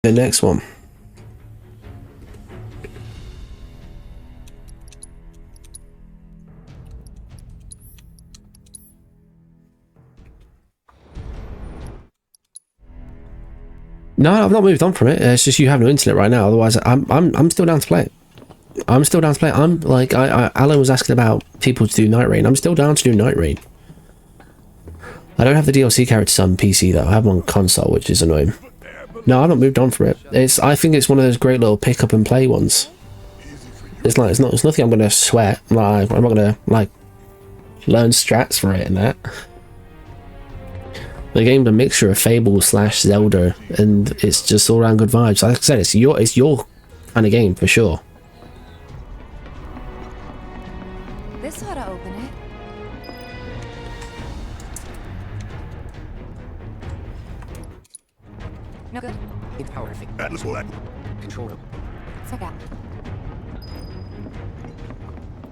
the next one. No, I've not moved on from it. It's just you have no internet right now. Otherwise, I'm still down to play it. I'm still down to play it. I'm like, Alan was asking about people to do Night Rain. I'm still down to do Night Rain. I don't have the DLC characters on PC though. I have one on console, which is annoying. No, I've not moved on from it. I think it's one of those great little pick up and play ones. It's nothing I'm gonna sweat. I'm not gonna like learn strats for it and that. The game's a mixture of Fable / Zelda, and it's just all around good vibes. Like I said, it's your kind of game for sure. This ought to open it. No good. It's power thing. Atlas will act. Control room. Check out.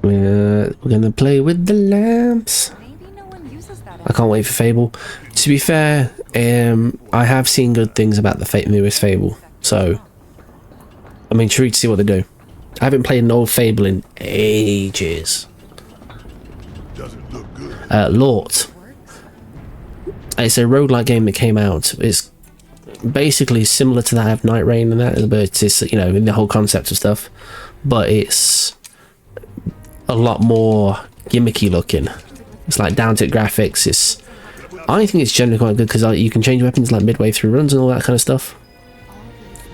We're gonna play with the lamps. Maybe no one uses that. I can't wait for Fable. To be fair, I have seen good things about the newest Fable, so I'm intrigued to see what they do. I haven't played an old Fable in ages. Doesn't look good. Lort. It's a roguelike game that came out. It's basically similar to that of Night Rain and that, but it's, you know, in the whole concept of stuff, but it's a lot more gimmicky looking. It's like down to graphics. I think it's generally quite good because you can change weapons like midway through runs and all that kind of stuff.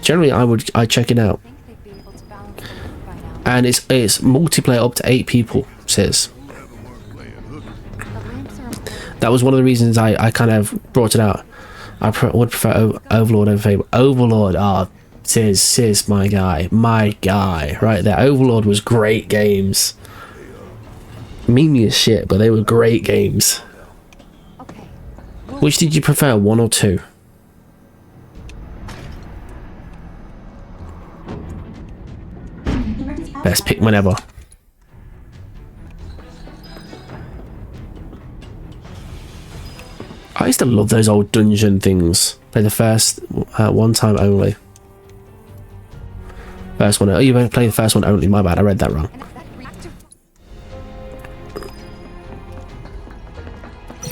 Generally, I'd check it out. And it's multiplayer up to 8 people, it says. That was one of the reasons I kind of brought it out. I would prefer Overlord over Fable. Overlord, sis, my guy, right there. Overlord was great games. Memey as shit, but they were great games. Which did you prefer, 1 or 2? Best pick whenever. I used to love those old dungeon things. Play the first one time only. First one. Oh, you better play the first one only. My bad. I read that wrong.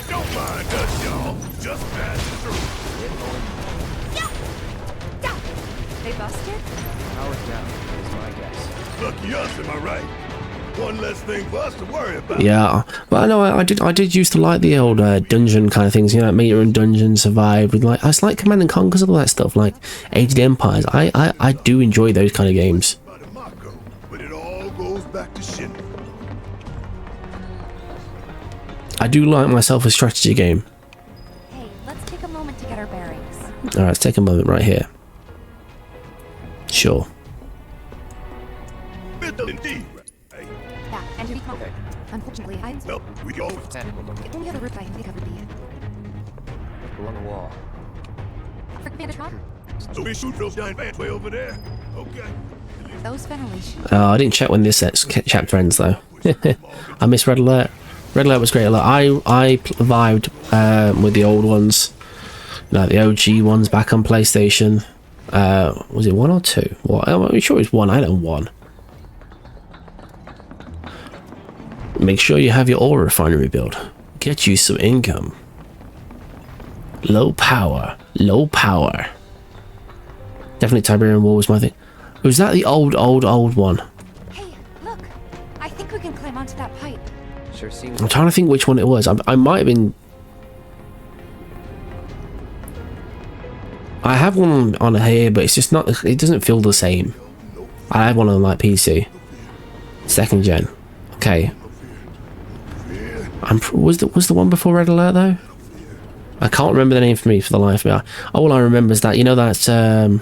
Don't mind us, y'all. Just passing through. They busted? Power down is my guess. Lucky us, am I right? One less thing for us to worry about. Yeah, but I know I did used to like the old dungeon kind of things, you know, like Meter and Dungeon, Survive, with like, I just like Command and Conquers, all that stuff, like Aged Empires. I do enjoy those kind of games. But it all goes back to shit. I do like myself a strategy game. Hey, let's take a moment to get our bearings. Alright, let's take a moment right here. Sure. Indeed. Yeah, and to be confident. Unfortunately, I Well, we go. Tentacle looking. the only other roof I think covered the Along the wall. Frick Vandertron? So we shoot those giant fans way over there. Okay. Those ventilation. I didn't check when this chapter ends though. I missed Red Alert. Red Alert was great. I vibed with the old ones, like the OG ones back on PlayStation. Was it 1 or 2? What? I'm sure it's 1. I know 1. Make sure you have your ore refinery built. Get you some income. Low power. Low power. Definitely Tiberian War was my thing. Was that the old one? Hey, look. I think we can climb onto that pipe. Sure seems. I'm trying to think which one it was. I might have been... I have one on here, but it's just not... It doesn't feel the same. I have one on like PC. 2nd gen. Okay. Was the one before Red Alert though? I can't remember the name for the life of me. All I remember is that, you know, that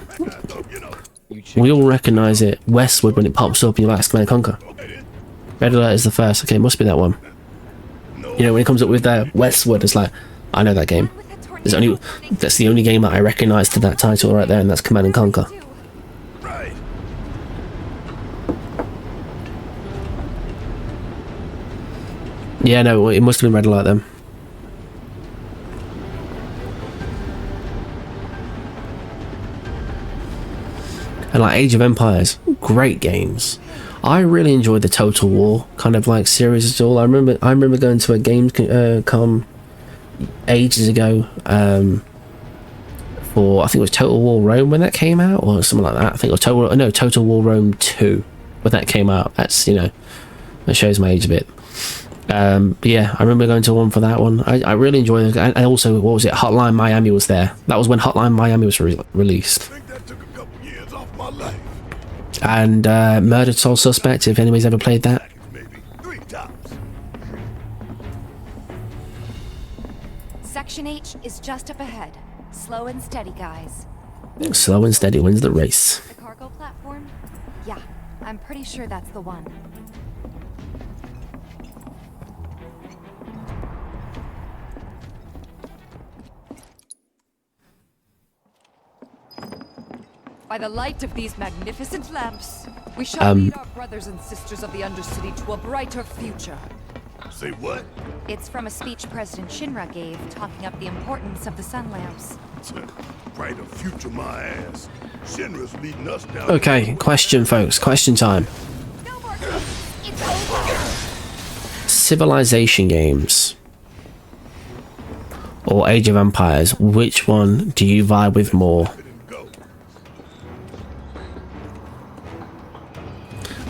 we all recognise it, Westwood, when it pops up and you're like, Command & Conquer. Red Alert is the first. Okay, it must be that one. You know, when it comes up with Westwood, it's like, I know that game. That's the only game that I recognise to that title right there, and that's Command & Conquer. Right. Yeah, no, it must have been Red Alert then. and like Age of Empires, great games. I really enjoyed the Total War kind of like series as all. I remember going to a games com ages ago for, I think it was Total War Rome when that came out, or something like that. I think it was Total War Rome 2 when that came out. That's, you know, that shows my age a bit. But yeah, I remember going to one for that one. I really enjoyed it. And also, what was it? Hotline Miami was there. That was when Hotline Miami was released. I think that took a couple years off my life. And Murdered Soul Suspect, if anybody's ever played that. Maybe 3 tops. Section H is just up ahead. Slow and steady, guys. Slow and steady wins the race. The cargo platform? Yeah, I'm pretty sure that's the one. By the light of these magnificent lamps, we shall lead our brothers and sisters of the Undercity to a brighter future. Say what? It's from a speech President Shinra gave, talking up the importance of the sun lamps. Brighter future, my ass. Shinra's leading us down. Okay, question, folks. Question time. No more games. It's over. Civilization games or Age of Empires, which one do you vibe with more? Go.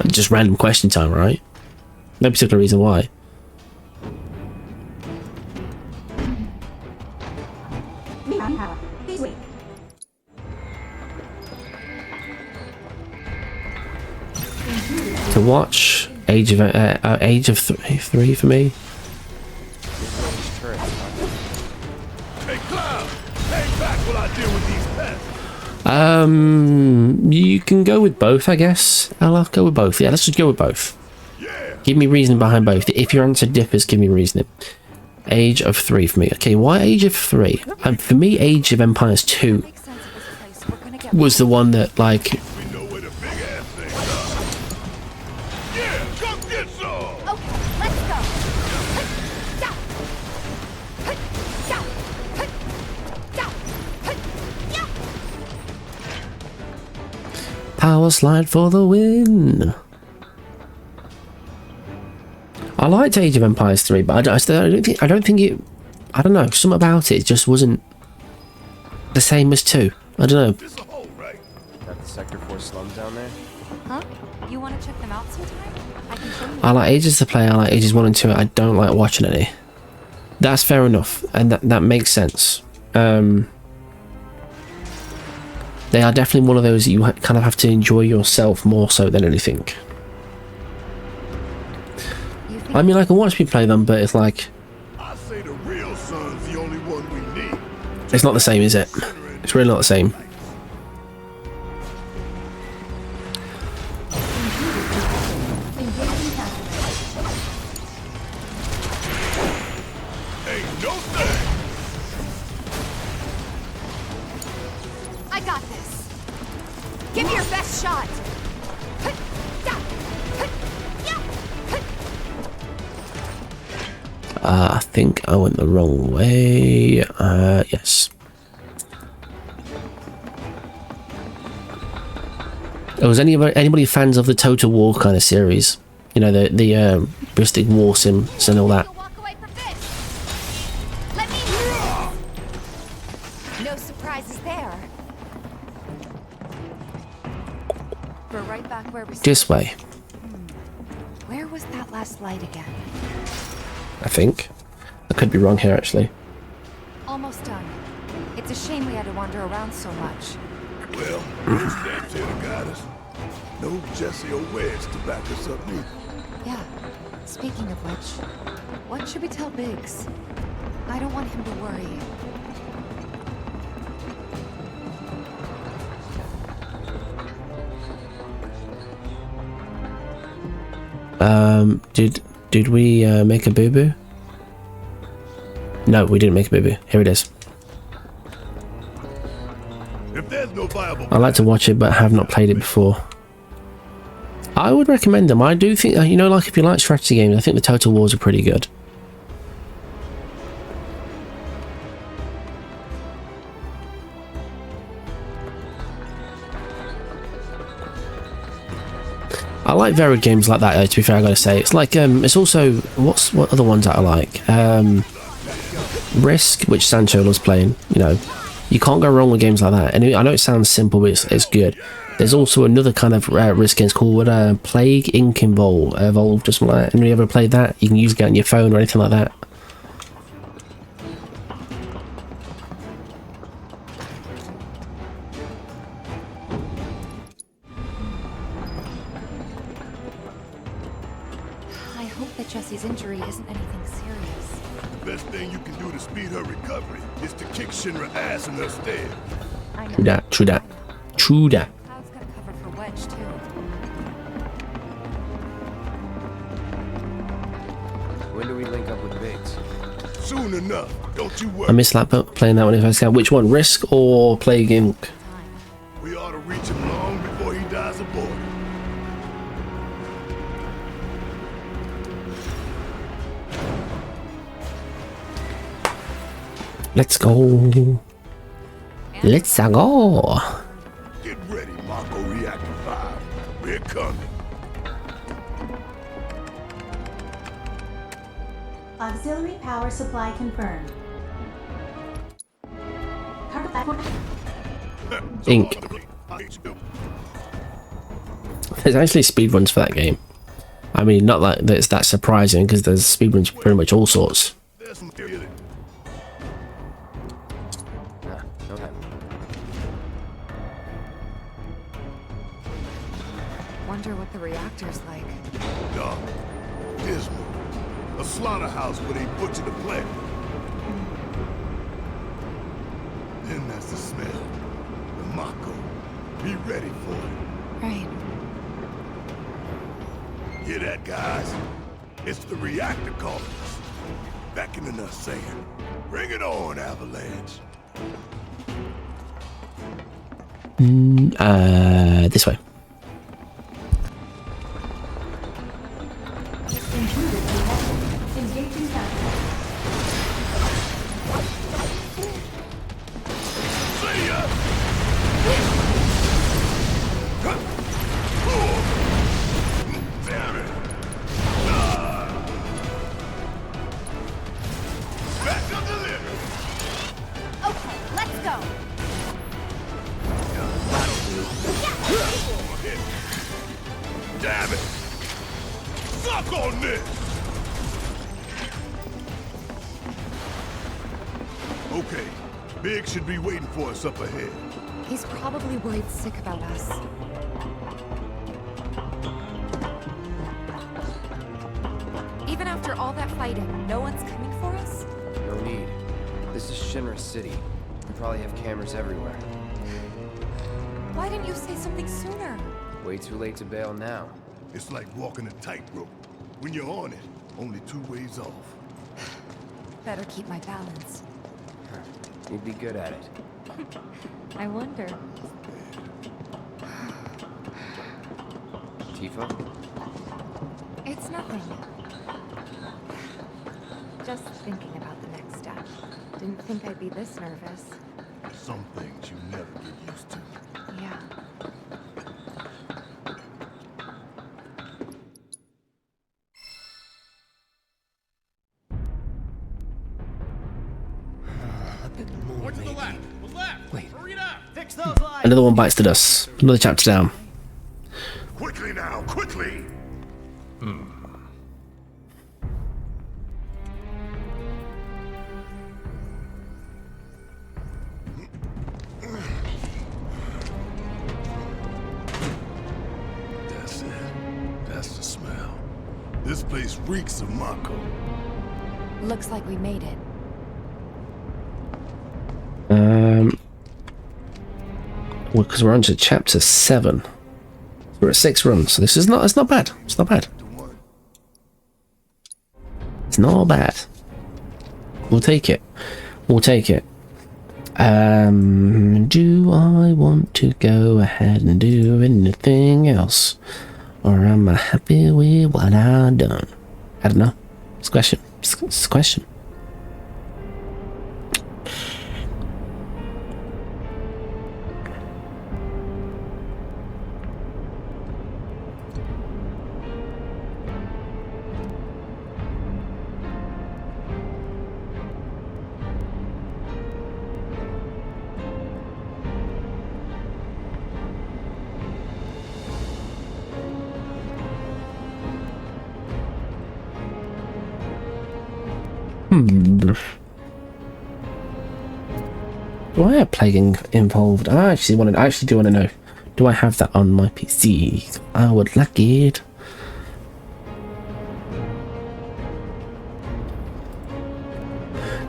Just random question time, right? No particular reason why. To watch Age of 3 for me. Hey, Cloud! Hang back while I deal with these pests. You can go with both, I guess. I'll go with both. Yeah, let's just go with both. Yeah. Give me reasoning behind both. If your answer differs, give me reasoning. Age of 3 for me. Okay, why Age of 3? For me, Age of Empires 2 Makes sense of this place. We're gonna get was the one that, like, We know where the big ass things are. Yeah, come get some! Okay, let's go. power slide for the win. I liked Age of Empires 3, but I don't think it. I don't know. Something about it just wasn't the same as 2. I don't know. This a hole, right? Got the Sector 4 slums down there? Huh? You want to check them out sometime? I can show you. I like Ages to play. I like Ages 1 and 2. I don't like watching any. That's fair enough, and that makes sense. They are definitely one of those that you kind of have to enjoy yourself more so than anything. You think I mean, I can watch people play them, but it's like, I say the real sun's the only one we need. it's not the same, is it? It's really not the same. Ain't no thing. I got this. Give me your best shot. I think I went the wrong way. Yes. Was anybody fans of the Total War kind of series? You know, the realistic war sims and all that. You'll walk away from this. Let me. No surprises there. We're right back where we started. This way, Where was that last light again? I think. I could be wrong here, actually. Almost done. It's a shame we had to wander around so much. Well, who's that to the goddess? No Jesse or Wedge to back us up neither. Yeah. Speaking of which, what should we tell Biggs? I don't want him to worry. Did we make a boo-boo? No, we didn't make a boo-boo. Here it is. If there's no viable I like to watch it, but have not played it before. I would recommend them. I do think, you know, like if you like strategy games, I think the Total Wars are pretty good. I like varied games like that, though, to be fair, I gotta say. It's like, it's also, what other ones that I like? Risk, which Sancho loves playing, you know. You can't go wrong with games like that. And I know it sounds simple, but it's good. There's also another kind of Risk game. It's called Plague Inc. Evolved, or something like that. And you ever played that? You can use it on your phone or anything like that. I hope that Jessie's injury isn't anything serious. The best thing you can do to speed her recovery is to kick Shinra ass in her stead. I know. True that, true that, true that. Cloud's got a cover for Wedge, too. When do we link up with Biggs? Soon enough, don't you I worry. miss that playing that one if I can. Which one, Risk or Plague Inc? We ought to reach him long before he dies aboard. Let's go. Let's go. Get ready, Mako Reactor 5. We're coming. Auxiliary power supply confirmed. Cargo platform. Inc. There's actually speedruns for that game. I mean, not like that it's that surprising because there's speedruns for pretty much all sorts. There's some theory. No time. Wonder what the reactor's like. Dark, dismal. A slaughterhouse where they butcher the planet. Then that's the smell. The Mako. Be ready for it. Right. Hear that, guys? It's the reactor calling us. Beckoning us saying, bring it on, Avalanche. This way. Intruder detected. Engaging sound. See ya! Damn it! Back up the litter! Okay, let's go. Damn it! Suck on this! Okay, Big should be waiting for us up ahead. He's probably worried sick about us. Even after all that fighting, no one's coming for us? No need. This is Shinra City. We probably have cameras everywhere. Why didn't you say something sooner? Way too late to bail now. It's like walking a tightrope. When you're on it, only 2 ways off. Better keep my balance. You'd be good at it. I wonder. Tifa? It's nothing. Just thinking about the next step. Didn't think I'd be this nervous. Some things you never get used to. Yeah. Another one bites the dust. Another chapter down. Quickly now, quickly! That's it. That's the smell. This place reeks of Mako. Looks like we made it. Well, because we're on to chapter 7. We're at 6 runs, so this is not. It's not bad. It's not bad. It's not bad. We'll take it. We'll take it. Do I want to go ahead and do anything else, or am I happy with what I've done? I don't know. It's a question. It's a question. Do I have plaguing involved? I actually do want to know. Do I have that on my PC? I would like it.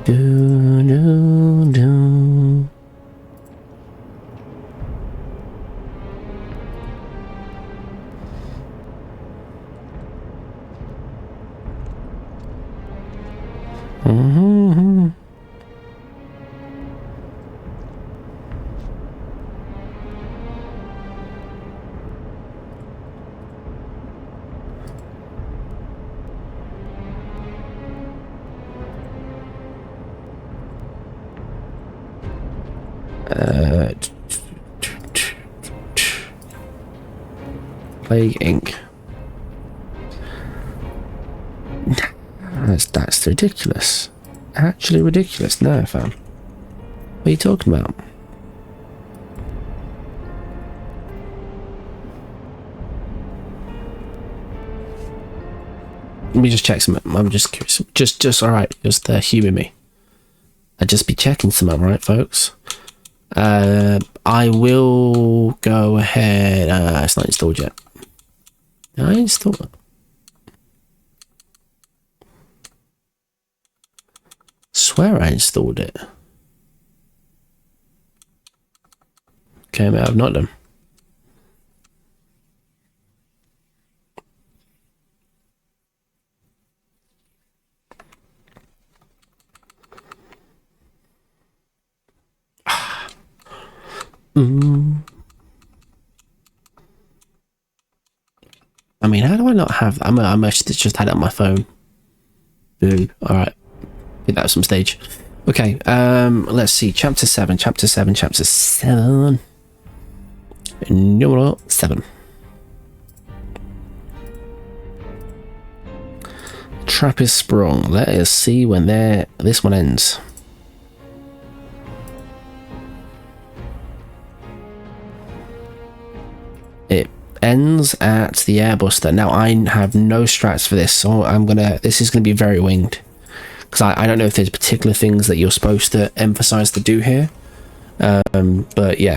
Do, do, do. Mm-hmm. Plague Inc. That's ridiculous. Actually ridiculous. No, fam. What are you talking about? Let me just check something. I'm just curious. Just alright. Just humour me. I'd just be checking something, right, folks? I will go ahead. It's not installed yet. I installed it. Swear I installed it. Okay, maybe I've not done. I mean, how do I not have that? I must have just had it on my phone. Boo. Alright. Did that at some stage. Okay, let's see. Chapter 7. Number 7. Trap is sprung. Let us see when this one ends. It ends at the airbuster. Now I have no strats for this, so this is gonna be very winged. Because I don't know if there's particular things that you're supposed to emphasize to do here. But yeah,